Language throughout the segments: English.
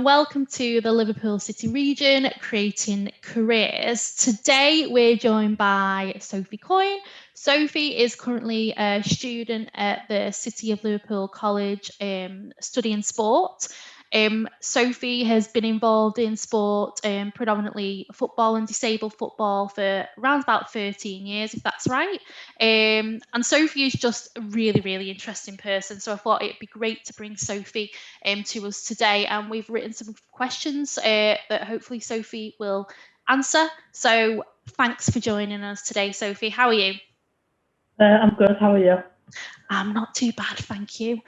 welcome to the Liverpool City region Creating Careers. Today we're joined by Sophie Coyne. Sophie is currently a student at the City of Liverpool College studying sport. Sophie has been involved in sport, predominantly football and disabled football, for around about 13 years, if that's right. And Sophie is just a really, really interesting person. So I thought it'd be great to bring Sophie to us today. And we've written some questions that hopefully Sophie will answer. So thanks for joining us today, Sophie. How are you? I'm good. How are you? I'm not too bad, thank you.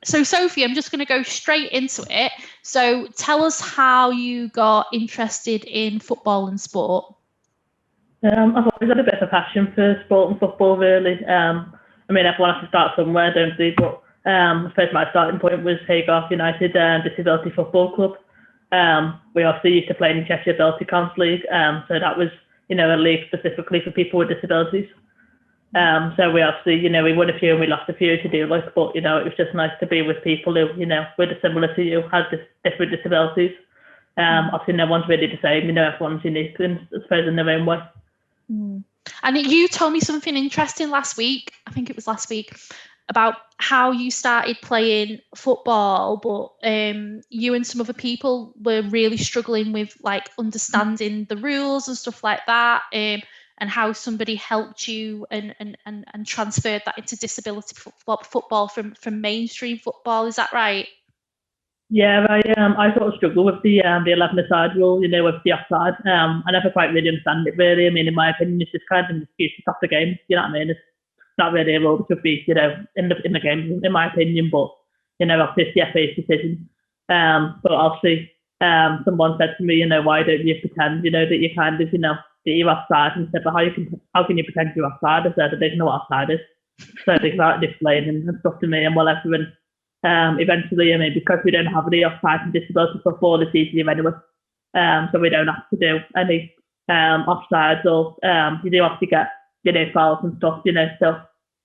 So Sophie, I'm just going to go straight into it. So tell us how you got interested in football and sport. I've always had a bit of a passion for sport and football, really. I mean, everyone has to start somewhere, don't they? But I suppose my starting point was Haygarth United Disability Football Club. We also used to play in the Cheshire Belty Council League, so that was, a league specifically for people with disabilities. So we obviously, we won a few and we lost a few to do like, but, it was just nice to be with people who, were similar to you, had different disabilities. Obviously no one's really the same, everyone's unique, and I suppose in their own way. And you told me something interesting last week, I think it was last week, about how you started playing football, but you and some other people were really struggling with like understanding the rules and stuff like that. And how somebody helped you and transferred that into disability football from mainstream football. Is that right? Yeah, I sort of struggle with the 11-a-side rule, with the offside. I never quite really understand it, really. I mean, in my opinion, it's just kind of an excuse to stop the game. You know what I mean? It's not really a rule that should be, in the game, in my opinion. But obviously it's the FA's decision. But obviously, someone said to me, why don't you pretend, that you kind of, that you're offside, and said, but how can you pretend you're offside? I said, I don't know what offside is. So they started explaining and stuff to me, and whatever. And eventually, I mean, because we don't have any offside and disability football, it's easier anyway. So we don't have to do any offsides, or you do have to get, fouls and stuff, so.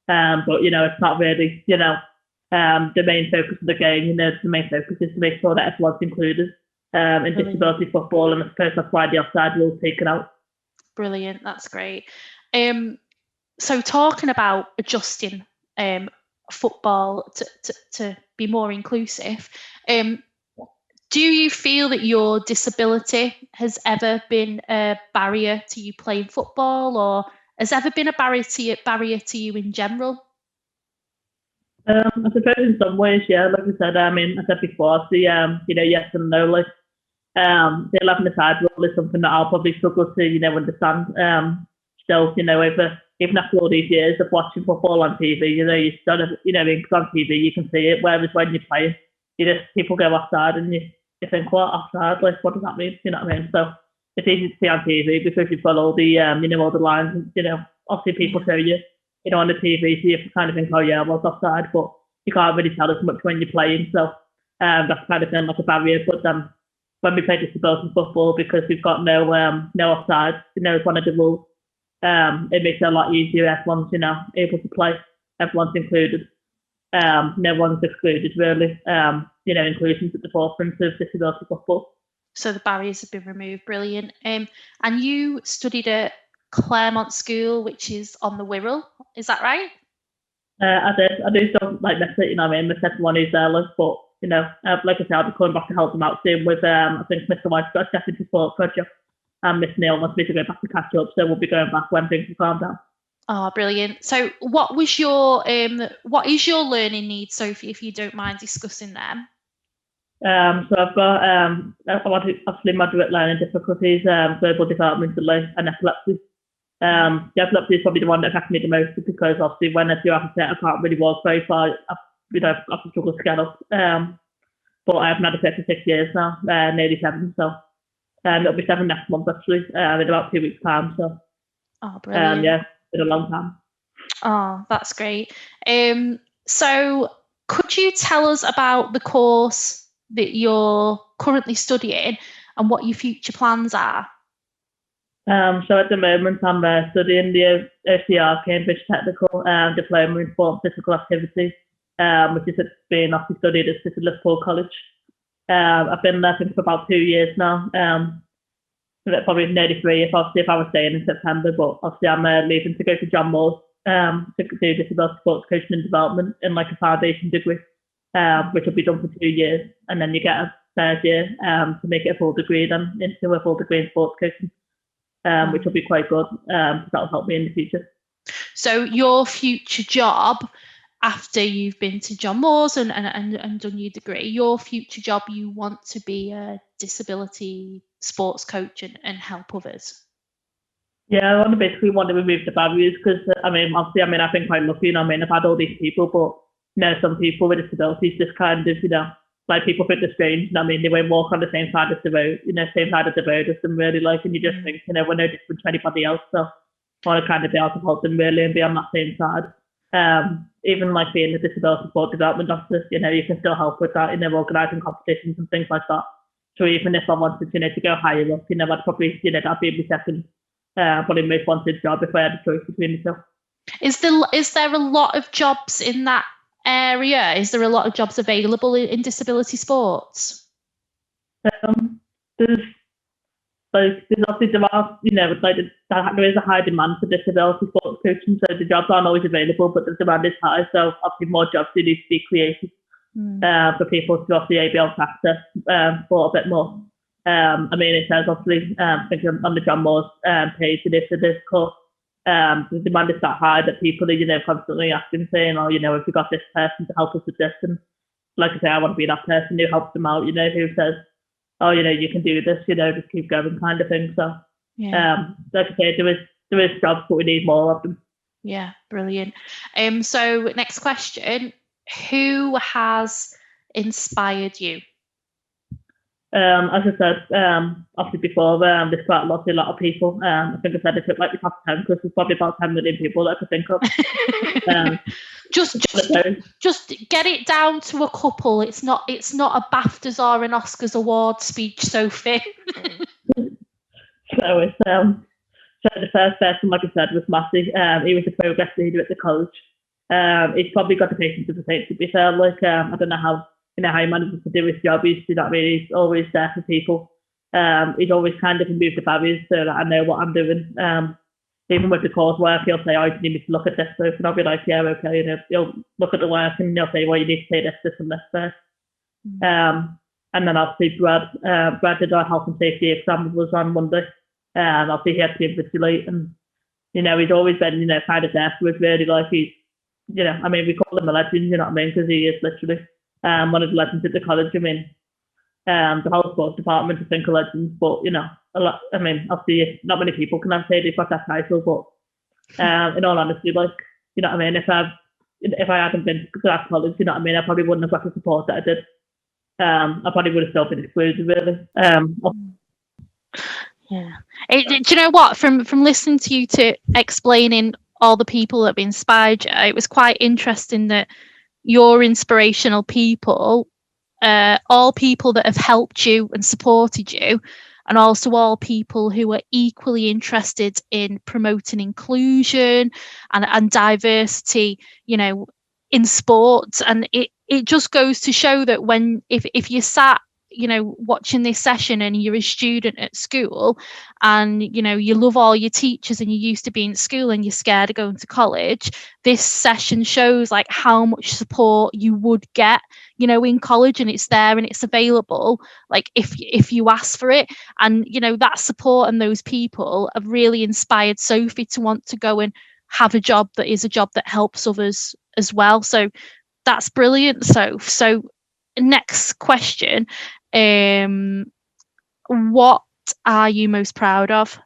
But it's not really, the main focus of the game. The main focus is to make sure that everyone's included in disability football, and I suppose that's why the offside rule is taken out. Brilliant, that's great. So talking about adjusting football to be more inclusive, do you feel that your disability has ever been a barrier to you playing football, or has ever been a barrier to you in general? I suppose in some ways, yeah. Like I said, I said before, the yes and no. Like the 11-a-side rule is something that I'll probably struggle to understand. Still, over even after all these years of watching football on TV, you sort of because on TV you can see it, whereas when you're playing, people go offside and you think, what, offside? Like, what does that mean? You know what I mean? So it's easy to see on TV because you've got all the all the lines. Obviously people show you, on the TV, so you kind of think, oh yeah, well, it's offside, but you can't really tell as much when you're playing. So that's kind of been like a barrier. But when we play disability football, because we've got no offside, it's one of the rules. It makes it a lot easier. Everyone's able to play. Everyone's included. No one's excluded, really. Inclusion's at the forefront of disability football. So the barriers have been removed. Brilliant. And you studied at Claremont School, which is on the Wirral. Is that right? I did. I do still like miss it. My second one is there, but like I said, I'll be coming back to help them out soon with I think Mr. White's got a step into sport project. And Miss Neil wants me to go back to catch up, so we'll be going back when things have calmed down. Oh, brilliant. So what is your learning needs, Sophie, if you don't mind discussing them? So I've got I want to obviously moderate learning difficulties, verbal development delay, and epilepsy. The epilepsy is probably the one that affects me the most, because obviously when I do have a set, I can't really walk very far. I have to struggle to get up. But I haven't had a set for 6 years now, nearly 7. So it'll be 7 next month, actually, in about 2 weeks' time. So brilliant. Yeah, it's been a long time. Oh, that's great. So could you tell us about the course that you're currently studying and what your future plans are? So at the moment, I'm studying the LCR Cambridge Technical Diploma in Sport and Physical Activity, which is being obviously studied at City of Liverpool College. I've been there for about 2 years now. Probably nearly 3 if I was staying in September, but obviously I'm leaving to go to John Moore's to do disability sports coaching and development in like a foundation degree, which will be done for 2 years, and then you get a third year to make it a full degree then into a full degree in sports coaching, which will be quite good. That'll help me in the future. So your future job, after you've been to John Moore's and done your degree, your future job, you want to be a disability sports coach and help others? Yeah, I basically want to remove the barriers because, obviously, I've been quite lucky, I've had all these people, but, some people with disabilities just kind of, like people think they're strange, they won't walk on the same side of the road, same side of the road as them really, like, and you just think, we're no different to anybody else, so I want to kind of be able to help them really and be on that same side. Even like being a disability sport development officer, you can still help with that, organising competitions and things like that. So even if I wanted, to go higher up, I'd probably, that'd be my second, probably most wanted job if I had a choice between the two. Is there a lot of jobs in that area? Is there a lot of jobs available in disability sports? There's obviously there is a high demand for disability sports coaching, so the jobs aren't always available, but the demand is high, so obviously more jobs do need to be created for people to obviously be able to access sport a bit more. It says obviously thinking on the John Moore's page, it is for this course. The demand is that high that people are, constantly asking, saying, oh, if we got this person to help us with this, and like I say, I want to be that person who helps them out, who says, oh, you can do this, just keep going kind of thing. So, like I say, there is jobs, but we need more of them. Yeah, brilliant. So next question, who has inspired you? As I said, obviously before, there's quite a lot of people. I think I said I took like the top 10 because there's probably about 10 million people that I could think of. Just get it down to a couple. It's not a BAFTAs or an Oscars award speech, Sophie. So it's so the first person, like I said, was Matty. He was a progress leader at the college. He's probably got the patience of a saint, to be fair. Like I don't know how he manages to do his job. He's always there for people. He's always kind of removed the barriers so that I know what I'm doing. Even with the coursework, he'll say, oh, you need me to look at this first, and I'll be like, yeah, okay. He'll look at the work and he'll say, well, you need to say this and this first. And then obviously Brad did our health and safety exam was on Monday. Obviously he had to invigilate, and he's always been kind of there for us really. Like he's we call him a legend, because he is literally one of the legends at the college. The whole sports department I think are legends, but a lot. Obviously not many people can say they've got that title, but in all honesty, like if I hadn't been to that college, I probably wouldn't have got the support that I did. I probably would have still been excluded really. Yeah. Do you know what? From listening to you to explaining all the people that have inspired you, it was quite interesting that you're inspirational people, all people that have helped you and supported you, and also all people who are equally interested in promoting inclusion and diversity, in sports. And it just goes to show that if you sat watching this session and you're a student at school and you love all your teachers and you're used to being at school and you're scared of going to college, this session shows like how much support you would get in college, and it's there and it's available, like if you ask for it. And that support and those people have really inspired Sophie to want to go and have a job that is a job that helps others as well. So that's brilliant. So next question, what are you most proud of?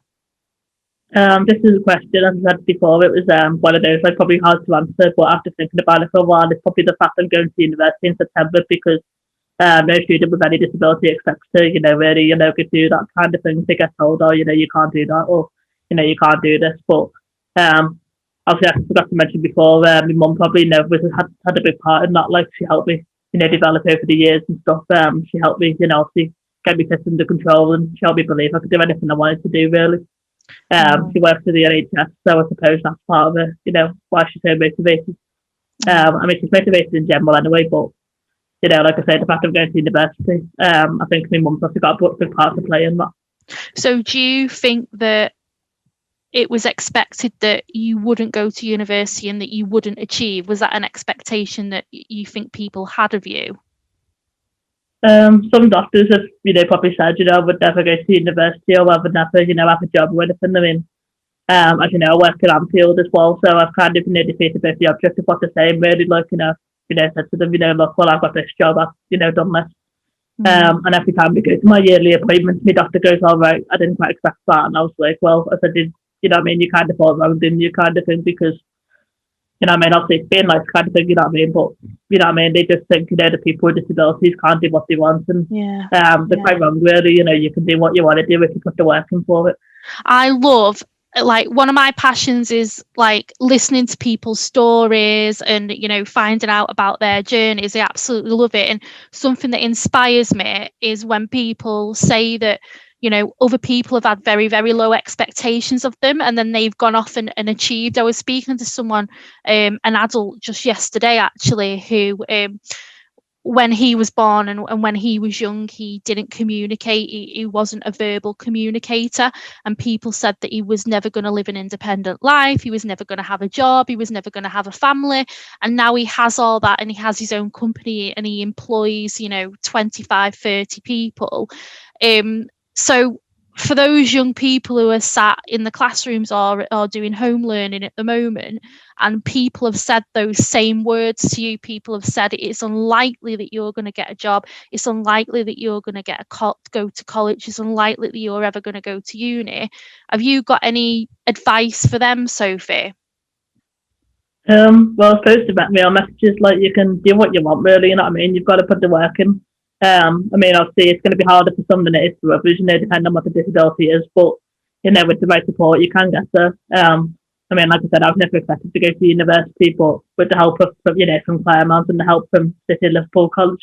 This is a question, as I said before, it was one of those like probably hard to answer, but after thinking about it for a while, it's probably the fact I'm going to university in September, because no student with any disability expects to, really, get through that kind of thing. They get told, oh, you can't do that, or you can't do this. But obviously, I forgot to mention before, my mum probably had a big part in that. Like she helped me, develop over the years and stuff. She helped me, obviously get me pissed under control, and she helped me believe I could do anything I wanted to do, really. She works for the NHS, so I suppose that's part of it, why she's so motivated. She's motivated in general anyway, but you know, like I said, the fact of going to university, I think my mum's obviously got a big part to play in that. So do you think that it was expected that you wouldn't go to university and that you wouldn't achieve? Was that an expectation that you think people had of you? Some doctors have, you know, probably said, you know, I would never go to university or I would never, you know, have a job or anything. I mean, as you know, I work in Anfield as well, so I've kind of, you know, defeated both the object of what they're saying, really, like, you know, said to them, you know, look, well, I've got this job, I've, you know, done this. And every time we go to my yearly appointments, my doctor goes, all right, I didn't quite expect that. And I was like, well, I said, you know what I mean, you kind of fall wrong, didn't you, kind of thing, because, you know what I mean, obviously it's being like kind of thing, you know what I mean, but, you know what I mean, they just think, you know, the people with disabilities can't do what they want, and they're quite wrong, really. You know, you can do what you want to do if you put the work in for it. I love, like, one of my passions is like listening to people's stories and, you know, finding out about their journeys. I absolutely love it. And something that inspires me is when people say that, you know, other people have had very, very low expectations of them and then they've gone off and achieved. I was speaking to someone, an adult just yesterday actually, who when he was born and when he was young, he didn't communicate. He wasn't a verbal communicator, and people said that he was never going to live an independent life. He was never going to have a job. He was never going to have a family. And now he has all that, and he has his own company and he employs, you know, 25, 30 people. So for those young people who are sat in the classrooms or doing home learning at the moment, and people have said those same words to you, people have said it's unlikely that you're going to get a job, it's unlikely that you're going to go to college, it's unlikely that you're ever going to go to uni. Have you got any advice for them, Sophie? Well, I suppose to me on messages, like, you can do what you want, really, you know what I mean? You've got to put the work in. I mean, obviously, it's going to be harder for some than it is for others, you know, depending on what the disability is. But, you know, with the right support, you can get there. I mean, like I said, I've never expected to go to university, but with the help of, you know, from Claremont and the help from City Liverpool College,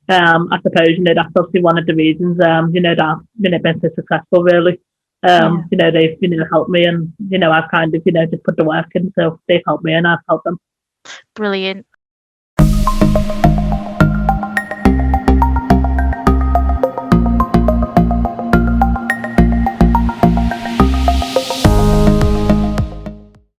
I suppose, you know, that's obviously one of the reasons, you know, that I've, you know, been so successful, really. You know, they've, you know, helped me, and, you know, I've kind of, you know, just put the work in, so they've helped me and I've helped them. Brilliant.